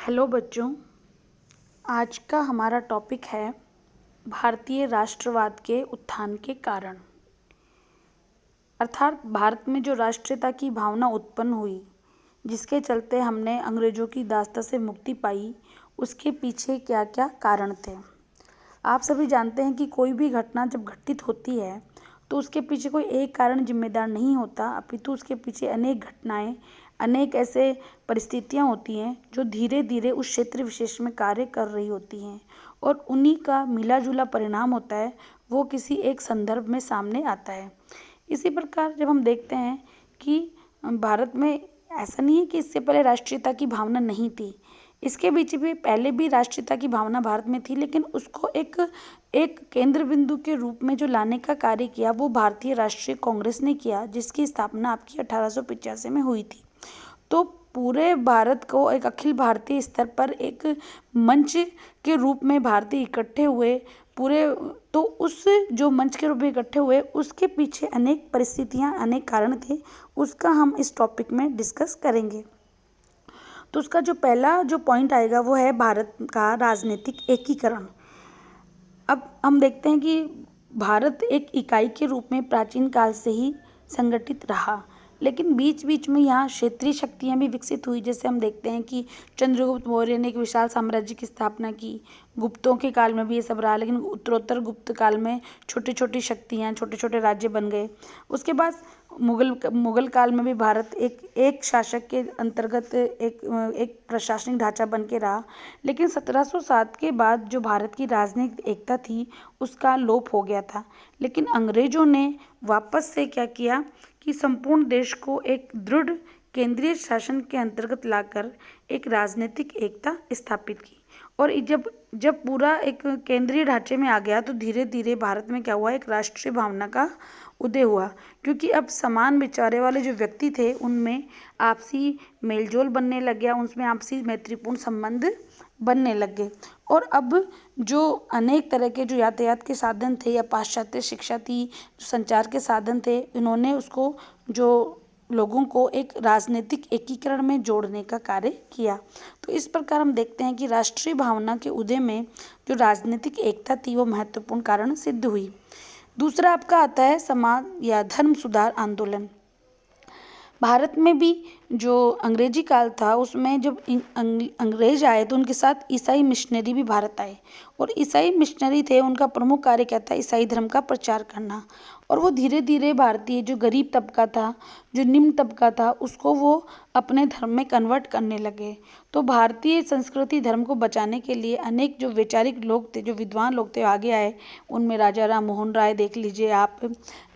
Hello बच्चों। आज का हमारा टॉपिक है भारतीय राष्ट्रवाद के उत्थान के कारण। अर्थात भारत में जो राष्ट्रीयता की भावना उत्पन्न हुई, जिसके चलते हमने अंग्रेजों की दास्ता से मुक्ति पाई, उसके पीछे क्या क्या कारण थे। आप सभी जानते हैं कि कोई भी घटना जब घटित होती है तो उसके पीछे कोई एक कारण जिम्मेदार नहीं होता, अपितु उसके पीछे अनेक घटनाएं, अनेक ऐसे परिस्थितियां होती हैं जो धीरे धीरे उस क्षेत्र विशेष में कार्य कर रही होती हैं और उन्हीं का मिला जुला परिणाम होता है, वो किसी एक संदर्भ में सामने आता है। इसी प्रकार जब हम देखते हैं कि भारत में ऐसा नहीं है कि इससे पहले राष्ट्रीयता की भावना नहीं थी, इसके बीच भी पहले भी राष्ट्रीयता की भावना भारत में थी, लेकिन उसको एक एक केंद्र बिंदु के रूप में जो लाने का कार्य किया वो भारतीय राष्ट्रीय कांग्रेस ने किया, जिसकी स्थापना आपकी 1885 में हुई थी। तो पूरे भारत को एक अखिल भारतीय स्तर पर एक मंच के रूप में भारतीय इकट्ठे हुए पूरे। तो उस जो मंच के रूप में इकट्ठे हुए उसके पीछे अनेक परिस्थितियां, अनेक कारण थे, उसका हम इस टॉपिक में डिस्कस करेंगे। तो उसका जो पहला जो पॉइंट आएगा वो है भारत का राजनीतिक एकीकरण। अब हम देखते हैं कि भारत एक इकाई के रूप में प्राचीन काल से ही संगठित रहा, लेकिन बीच बीच में यहाँ क्षेत्रीय शक्तियाँ भी विकसित हुई। जैसे हम देखते हैं कि चंद्रगुप्त मौर्य ने एक विशाल साम्राज्य की स्थापना की। गुप्तों के काल में भी ये सब रहा, लेकिन उत्तरोत्तर गुप्त काल में छोटी छोटी शक्तियाँ, छोटे छोटे राज्य बन गए। उसके बाद मुगल काल में भी भारत एक शासक के अंतर्गत एक प्रशासनिक ढांचा बन के रहा। लेकिन 1707 के बाद जो भारत की राजनीतिक एकता थी उसका लोप हो गया था। लेकिन अंग्रेजों ने वापस से क्या किया कि संपूर्ण देश को एक दृढ़ केंद्रीय शासन के अंतर्गत लाकर एक राजनीतिक एकता स्थापित की। और जब जब पूरा एक केंद्रीय ढांचे में आ गया तो धीरे धीरे भारत में क्या हुआ, एक राष्ट्रीय भावना का उदय हुआ, क्योंकि अब समान विचारे वाले जो व्यक्ति थे उनमें आपसी मेलजोल बनने लग गया, उनमें आपसी मैत्रीपूर्ण संबंध बनने लग गए। और अब जो अनेक तरह के जो यातायात के साधन थे या पाश्चात्य शिक्षा थी, जो संचार के साधन थे, इन्होंने उसको जो लोगों को एक राजनीतिक एकीकरण में जोड़ने का कार्य किया। तो इस प्रकार हम देखते हैं कि राष्ट्रीय भावना के उदय में जो राजनीतिक एकता थी वो महत्वपूर्ण कारण सिद्ध हुई। दूसरा आपका आता है समाज या धर्म सुधार आंदोलन। भारत में भी जो अंग्रेजी काल था उसमें जब अंग्रेज आए तो उनके साथ ईसाई मिशनरी भी भारत आए, और ईसाई मिशनरी थे, उनका प्रमुख कार्य क्या था, ईसाई धर्म का प्रचार करना। और वो धीरे धीरे भारतीय जो गरीब तबका था, जो निम्न तबका था, उसको वो अपने धर्म में कन्वर्ट करने लगे। तो भारतीय संस्कृति धर्म को बचाने के लिए अनेक जो वैचारिक लोग थे, जो विद्वान लोग थे, आगे आए। उनमें राजा राम मोहन राय देख लीजिए आप,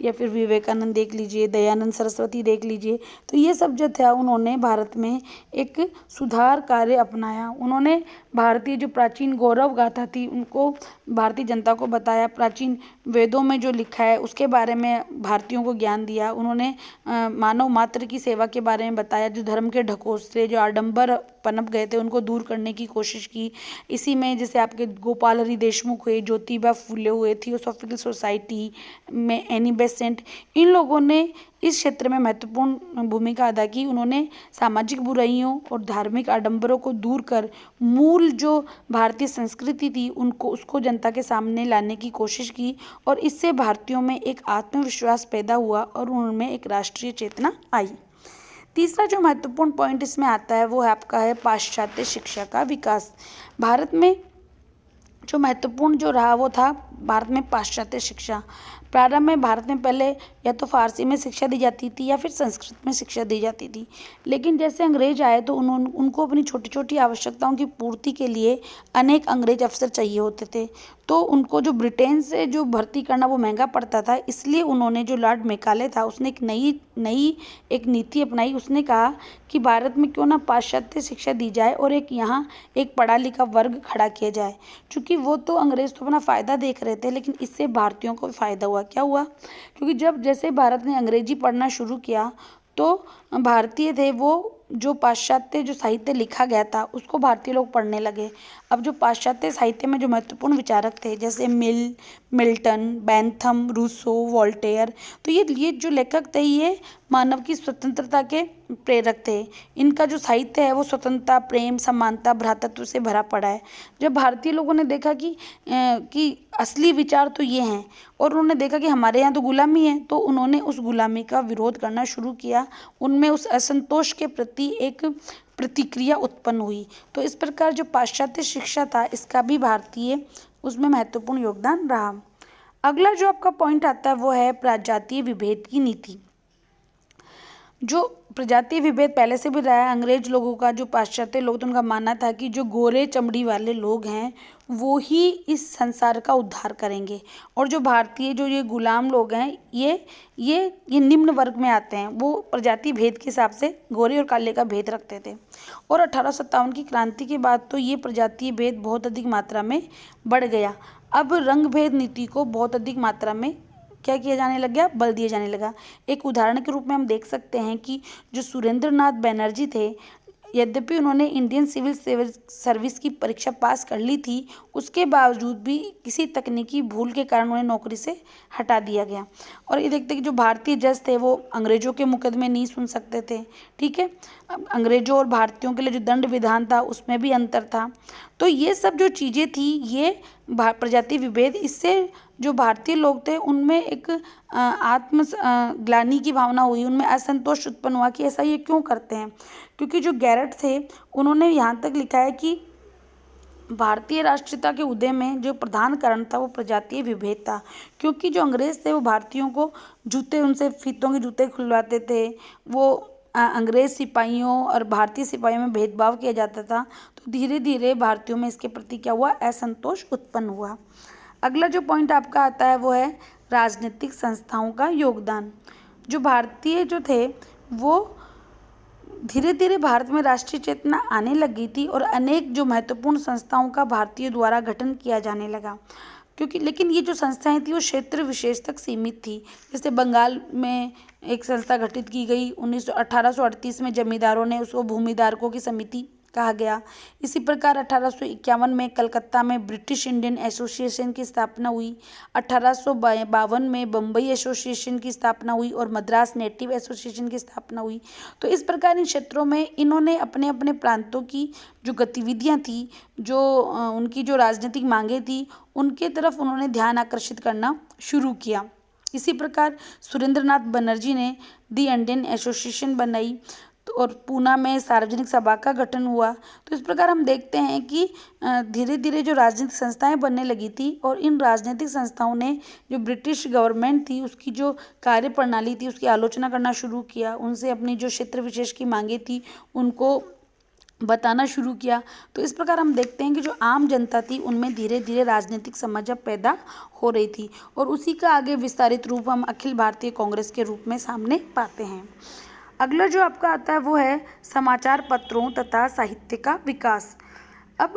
या फिर विवेकानंद देख लीजिए, दयानंद सरस्वती देख लीजिए। तो ये सब जो था उन्होंने भारत में एक सुधार कार्य अपनाया। उन्होंने भारतीय जो प्राचीन गौरव गाथा थी उनको भारतीय जनता को बताया, प्राचीन वेदों में जो लिखा है उसके बारे में भारतीयों को ज्ञान दिया। उन्होंने मानव मात्र की सेवा के बारे में बताया, जो धर्म के ढकोसले, जो आडंबर पनप गए थे, उनको दूर करने की कोशिश की। इसी में जैसे आपके गोपाल हरि देशमुख हुए, ज्योतिबा फूले हुए, थियोसॉफिकल सोसाइटी में एनी बेसेंट, इन लोगों ने इस क्षेत्र में महत्वपूर्ण भूमिका अदा की। उन्होंने सामाजिक बुराइयों और धार्मिक आडंबरों को दूर कर मूल जो भारतीय संस्कृति थी उनको उसको जनता के सामने लाने की कोशिश की, और इससे भारतीयों में एक आत्मविश्वास पैदा हुआ और उनमें एक राष्ट्रीय चेतना आई। तीसरा जो महत्वपूर्ण पॉइंट इसमें आता है वो है आपका है पाश्चात्य शिक्षा का विकास। भारत में जो महत्वपूर्ण जो रहा वो था भारत में पाश्चात्य शिक्षा। प्रारंभ में भारत में पहले या तो फारसी में शिक्षा दी जाती थी या फिर संस्कृत में शिक्षा दी जाती थी, लेकिन जैसे अंग्रेज आए तो उनको अपनी छोटी छोटी आवश्यकताओं की पूर्ति के लिए अनेक अंग्रेज अफसर चाहिए होते थे। तो उनको जो ब्रिटेन से जो भर्ती करना वो महंगा पड़ता था, इसलिए उन्होंने जो लॉर्ड मेकाले था उसने एक नई एक नीति अपनाई। उसने कहा कि भारत में क्यों ना पाश्चात्य शिक्षा दी जाए और एक यहाँ एक पढ़ा लिखा वर्ग खड़ा किया जाए। चूँकि वो तो अंग्रेज तो अपना फ़ायदा देख रहे थे, लेकिन इससे भारतीयों को फ़ायदा हुआ। क्या हुआ, क्योंकि जब जैसे भारत ने अंग्रेजी पढ़ना शुरू किया तो भारतीय थे वो जो पाश्चात्य जो साहित्य लिखा गया था उसको भारतीय लोग पढ़ने लगे। अब जो पाश्चात्य साहित्य में जो महत्वपूर्ण विचारक थे जैसे मिल्टन, बेंथम, रूसो, वोल्टेयर, तो ये जो लेखक थे ये मानव की स्वतंत्रता के प्रेरक थे। इनका जो साहित्य है वो स्वतंत्रता, प्रेम, समानता, भ्रातृत्व से भरा पड़ा है। जब भारतीय लोगों ने देखा कि असली विचार तो ये हैं और उन्होंने देखा कि हमारे यहाँ तो गुलामी है, तो उन्होंने उस गुलामी का विरोध करना शुरू किया। उनमें उस असंतोष के प्रति एक प्रतिक्रिया उत्पन्न हुई। तो इस प्रकार जो पाश्चात्य शिक्षा था इसका भी भारतीय उसमें महत्वपूर्ण योगदान रहा। अगला जो आपका पॉइंट आता है वो है प्रजातीय विभेद की नीति। जो प्रजातीय विभेद पहले से भी रहा है अंग्रेज लोगों का, जो पाश्चात्य लोग थे उनका मानना था कि जो गोरे चमड़ी वाले लोग हैं वो ही इस संसार का उद्धार करेंगे और जो भारतीय जो ये गुलाम लोग हैं ये निम्न वर्ग में आते हैं। वो प्रजाति भेद के हिसाब से गोरे और काले का भेद रखते थे। और 1857 की क्रांति के बाद तो ये प्रजातीय भेद बहुत अधिक मात्रा में बढ़ गया। अब रंग भेद नीति को बहुत अधिक मात्रा में क्या किया जाने लग गया, बल दिया जाने लगा। एक उदाहरण के रूप में हम देख सकते हैं कि जो सुरेंद्र नाथ बनर्जी थे, यद्यपि उन्होंने इंडियन सिविल सर्विस की परीक्षा पास कर ली थी, उसके बावजूद भी किसी तकनीकी भूल के कारण उन्हें नौकरी से हटा दिया गया। और ये देखते कि जो भारतीय जज थे वो अंग्रेजों के मुकदमे नहीं सुन सकते थे। ठीक है, अब अंग्रेजों और भारतीयों के लिए जो दंड विधान था उसमें भी अंतर था। तो ये सब जो चीज़ें थी ये प्रजाति विभेद, इससे जो भारतीय लोग थे उनमें एक ग्लानि की भावना हुई, उनमें असंतोष उत्पन्न हुआ कि ऐसा ये क्यों करते हैं। क्योंकि जो गैरट थे उन्होंने यहाँ तक लिखा है कि भारतीय राष्ट्रीयता के उदय में जो प्रधान कारण था वो प्रजातीय विभेद था। क्योंकि जो अंग्रेज थे वो भारतीयों को उनसे फीतों के जूते खुलवाते थे। वो अंग्रेज सिपाहियों और भारतीय सिपाहियों में भेदभाव किया जाता था। तो धीरे धीरे भारतीयों में इसके प्रति क्या हुआ, असंतोष उत्पन्न हुआ। अगला जो पॉइंट आपका आता है वो है राजनीतिक संस्थाओं का योगदान। जो भारतीय जो थे वो धीरे धीरे भारत में राष्ट्रीय चेतना आने लगी थी और अनेक जो महत्वपूर्ण संस्थाओं का भारतीय द्वारा गठन किया जाने लगा। क्योंकि लेकिन ये जो संस्थाएं थी वो क्षेत्र विशेष तक सीमित थी। जैसे बंगाल में एक संस्था गठित की गई 1838 में, जमींदारों ने उसको भूमिधारकों की समिति कहा गया। इसी प्रकार 1851 में कलकत्ता में ब्रिटिश इंडियन एसोसिएशन की स्थापना हुई। 1852 में बम्बई एसोसिएशन की स्थापना हुई और मद्रास नेटिव एसोसिएशन की स्थापना हुई। तो इस प्रकार इन क्षेत्रों में इन्होंने अपने अपने प्रांतों की जो गतिविधियां थी, जो उनकी जो राजनीतिक मांगे थी, उनके तरफ उन्होंने ध्यान आकर्षित करना शुरू किया। इसी प्रकार सुरेंद्र नाथ बनर्जी ने दी इंडियन एसोसिएशन बनाई और पूना में सार्वजनिक सभा का गठन हुआ। तो इस प्रकार हम देखते हैं कि धीरे धीरे जो राजनीतिक संस्थाएं बनने लगी थी और इन राजनीतिक संस्थाओं ने जो ब्रिटिश गवर्नमेंट थी उसकी जो कार्य प्रणाली थी उसकी आलोचना करना शुरू किया। उनसे अपनी जो क्षेत्र विशेष की मांगे थी उनको बताना शुरू किया। तो इस प्रकार हम देखते हैं कि जो आम जनता थी उनमें धीरे धीरे राजनीतिक समझ अब पैदा हो रही थी और उसी का आगे विस्तारित रूप हम अखिल भारतीय कांग्रेस के रूप में सामने पाते हैं। अगला जो आपका आता है वो है समाचार पत्रों तथा साहित्य का विकास। अब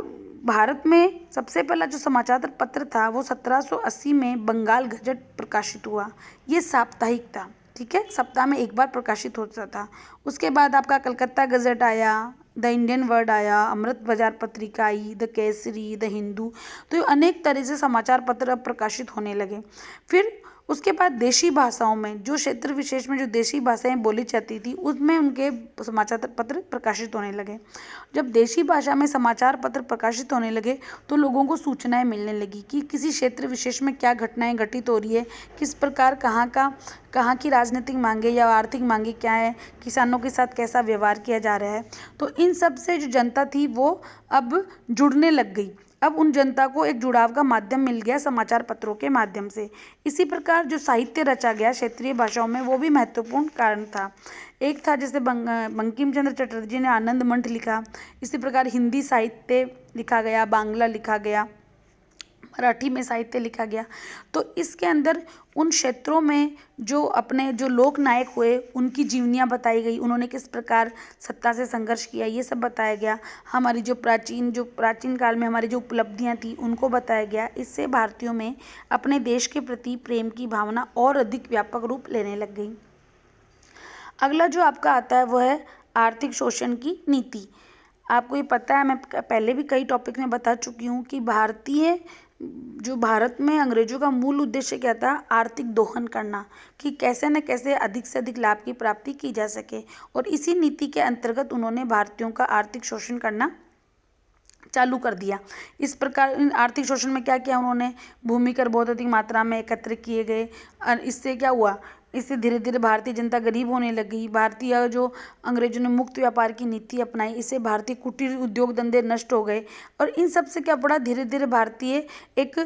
भारत में सबसे पहला जो समाचार पत्र था वो 1780 में बंगाल गजट प्रकाशित हुआ। ये साप्ताहिक था, ठीक है, सप्ताह में एक बार प्रकाशित होता था। उसके बाद आपका कलकत्ता गजट आया, द इंडियन वर्ड आया, अमृत बाजार पत्रिका आई, द केसरी, द हिंदू। तो अनेक तरह से समाचार पत्र अब प्रकाशित होने लगे। फिर उसके बाद देशी भाषाओं में जो क्षेत्र विशेष में जो देशी भाषाएं बोली जाती थी उसमें उनके समाचार पत्र प्रकाशित होने लगे। जब देशी भाषा में समाचार पत्र प्रकाशित होने लगे तो लोगों को सूचनाएं मिलने लगी कि किसी क्षेत्र विशेष में क्या घटनाएं घटित हो रही है, किस प्रकार कहाँ की राजनीतिक मांगे या आर्थिक मांगे क्या है, किसानों के साथ कैसा व्यवहार किया जा रहा है। तो इन सब से जो जनता थी वो अब जुड़ने लग गई। अब उन जनता को एक जुड़ाव का माध्यम मिल गया समाचार पत्रों के माध्यम से। इसी प्रकार जो साहित्य रचा गया क्षेत्रीय भाषाओं में वो भी महत्वपूर्ण कारण था। एक था जैसे बंकिम चंद्र चटर्जी ने आनंद मंठ लिखा। इसी प्रकार हिंदी साहित्य लिखा गया, बांग्ला लिखा गया, मराठी में साहित्य लिखा गया। तो इसके अंदर उन क्षेत्रों में जो अपने जो लोक नायक हुए उनकी जीवनियाँ बताई गई, उन्होंने किस प्रकार सत्ता से संघर्ष किया ये सब बताया गया। हमारी जो प्राचीन काल में हमारी जो उपलब्धियाँ थी उनको बताया गया। इससे भारतीयों में अपने देश के प्रति प्रेम की भावना और अधिक व्यापक रूप लेने लग गई। अगला जो आपका आता है वो है आर्थिक शोषण की नीति। आपको ये पता है, मैं पहले भी कई टॉपिक में बता चुकी हूँ कि भारत में अंग्रेजों का मूल उद्देश्य क्या था, आर्थिक दोहन करना, कि कैसे न कैसे अधिक से अधिक लाभ की प्राप्ति की जा सके। और इसी नीति के अंतर्गत उन्होंने भारतीयों का आर्थिक शोषण करना चालू कर दिया। इस प्रकार आर्थिक शोषण में क्या किया उन्होंने, भूमि कर बहुत अधिक मात्रा में एकत्र किए गए। इससे क्या हुआ, इससे धीरे धीरे भारतीय जनता गरीब होने लगी। भारतीय जो अंग्रेजों ने मुक्त व्यापार की नीति अपनाई, इससे भारतीय कुटीर उद्योग धंधे नष्ट हो गए। और इन सब से क्या पड़ा, धीरे धीरे भारतीय एक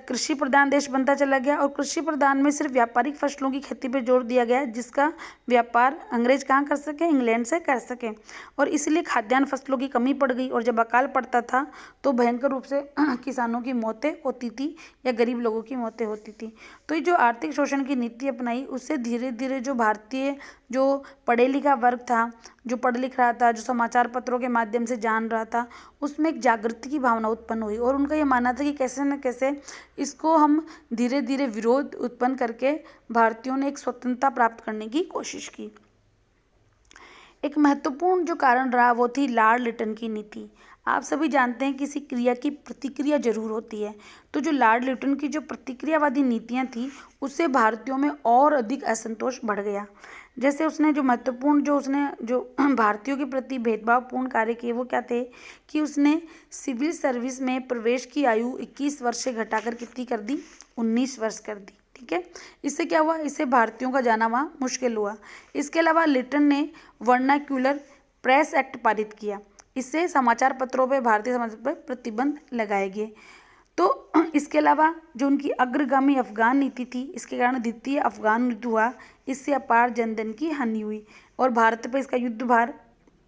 कृषि प्रधान देश बनता चला गया। और कृषि प्रधान में सिर्फ व्यापारिक फसलों की खेती पर जोर दिया गया, जिसका व्यापार अंग्रेज कहाँ कर सके, इंग्लैंड से कर सके। और इसलिए खाद्यान्न फसलों की कमी पड़ गई। और जब अकाल पड़ता था तो भयंकर रूप से किसानों की मौतें होती थी या गरीब लोगों की मौतें होती थी। तो ये जो आर्थिक शोषण की नीति अपनाई, उससे धीरे धीरे जो भारतीय जो पढ़े लिखा वर्ग था, जो पढ़ लिख रहा था, जो समाचार पत्रों के माध्यम से जान रहा था, उसमें एक जागृति की भावना उत्पन्न हुई। और उनका ये मानना था कि कैसे न कैसे इसको हम धीरे धीरे विरोध उत्पन्न करके भारतीयों ने एक स्वतंत्रता प्राप्त करने की कोशिश की। एक महत्वपूर्ण जो कारण रहा वो थी लॉर्ड लिटन की नीति। आप सभी जानते हैं किसी क्रिया की प्रतिक्रिया जरूर होती है। तो जो लॉर्ड लिटन की जो प्रतिक्रियावादी नीतियां थी, उससे भारतीयों में और अधिक असंतोष बढ़ गया। जैसे उसने जो महत्वपूर्ण जो भारतीयों के प्रति भेदभावपूर्ण कार्य किए वो क्या थे, कि उसने सिविल सर्विस में प्रवेश की आयु 21 वर्ष से घटाकर कितनी कर दी, 19 वर्ष कर दी। ठीक है, इससे क्या हुआ, इससे भारतीयों का जाना वहाँ मुश्किल हुआ। इसके अलावा लिटन ने वर्नाक्यूलर प्रेस एक्ट पारित किया। इससे समाचार पत्रों पर, भारतीय समाचार पर प्रतिबंध लगाए गए। तो इसके अलावा जो उनकी अग्रगामी अफगान नीति थी, इसके कारण द्वितीय अफगान युद्ध हुआ। इससे अपार जनधन की हानि हुई और भारत पर इसका युद्ध भार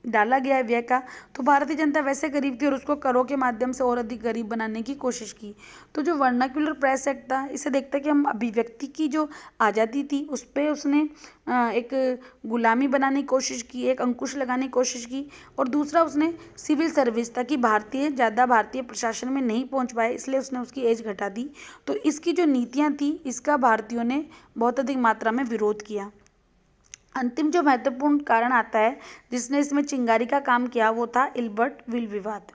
डाला गया है व्यय का। तो भारतीय जनता वैसे गरीब थी और उसको करों के माध्यम से और अधिक गरीब बनाने की कोशिश की। तो जो वर्नाक्यूलर प्रेस एक्ट था, इसे देखते कि हम अभिव्यक्ति की जो आज़ादी थी उस पर उसने एक गुलामी बनाने की कोशिश की, एक अंकुश लगाने की कोशिश की। और दूसरा उसने सिविल सर्विस, ताकि ज़्यादा भारतीय प्रशासन में नहीं पहुंच पाए, इसलिए उसने उसकी एज घटा दी। तो इसकी जो नीतियाँ थी, इसका भारतीयों ने बहुत अधिक मात्रा में विरोध किया। अंतिम जो महत्वपूर्ण कारण आता है जिसने इसमें चिंगारी का काम किया, वो था इल्बर्ट विल विवाद।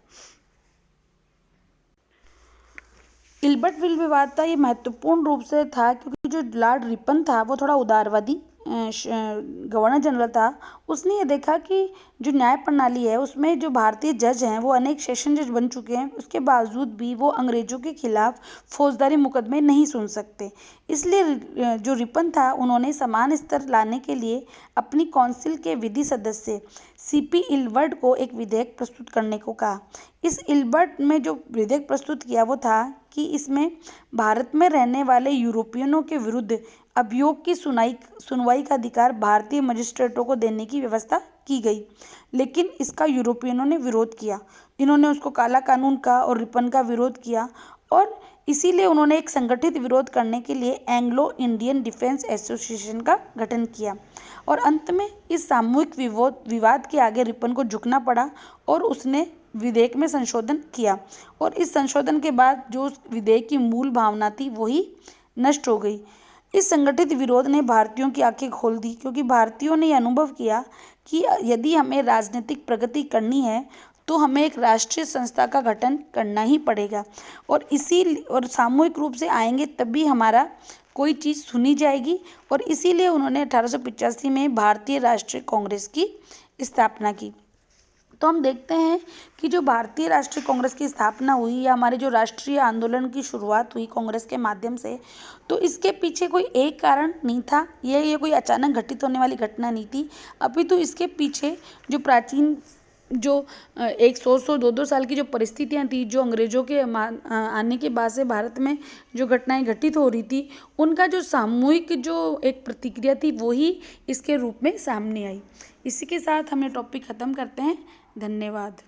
इल्बर्ट विल विवाद था, ये महत्वपूर्ण रूप से था क्योंकि जो लॉर्ड रिपन था वो थोड़ा उदारवादी गवर्नर जनरल था। उसने ये देखा कि जो न्याय प्रणाली है उसमें जो भारतीय जज हैं वो अनेक सेशन जज बन चुके हैं, उसके बावजूद भी वो अंग्रेजों के खिलाफ फौजदारी मुकदमे नहीं सुन सकते। इसलिए जो रिपन था, उन्होंने समान स्तर लाने के लिए अपनी काउंसिल के विधि सदस्य सीपी इल्बर्ट को एक विधेयक प्रस्तुत करने को कहा। इस इल्बर्ट में जो विधेयक प्रस्तुत किया वो था कि इसमें भारत में रहने वाले यूरोपियनों के विरुद्ध अभियोग की सुनवाई का अधिकार भारतीय मजिस्ट्रेटों को देने की व्यवस्था की गई। लेकिन इसका यूरोपियनों ने विरोध किया। इन्होंने उसको काला कानून का और रिपन का विरोध किया और इसीलिए उन्होंने एक संगठित विरोध करने के लिए एंग्लो इंडियन डिफेंस एसोसिएशन का गठन किया। और अंत में इस सामूहिक विवाद के आगे रिपन को झुकना पड़ा और उसने विधेयक में संशोधन किया। और इस संशोधन के बाद जो उस विधेयक की मूल भावना थी वही नष्ट हो गई। इस संगठित विरोध ने भारतीयों की आंखें खोल दी, क्योंकि भारतीयों ने यह अनुभव किया कि यदि हमें राजनीतिक प्रगति करनी है तो हमें एक राष्ट्रीय संस्था का गठन करना ही पड़ेगा। और सामूहिक रूप से आएंगे तभी हमारा कोई चीज़ सुनी जाएगी। और इसीलिए उन्होंने 1885 में भारतीय राष्ट्रीय कांग्रेस की स्थापना की। तो हम देखते हैं कि जो भारतीय राष्ट्रीय कांग्रेस की स्थापना हुई या हमारे जो राष्ट्रीय आंदोलन की शुरुआत हुई कांग्रेस के माध्यम से, तो इसके पीछे कोई एक कारण नहीं था। ये कोई अचानक घटित होने वाली घटना नहीं थी। अभी तो इसके पीछे जो प्राचीन जो 100-200 साल की जो परिस्थितियां थी, जो अंग्रेजों के आने के बाद से भारत में जो घटनाएं घटित हो रही थी, उनका जो सामूहिक जो एक प्रतिक्रिया थी वही इसके रूप में सामने आई। इसी के साथ हम ये टॉपिक ख़त्म करते हैं। धन्यवाद।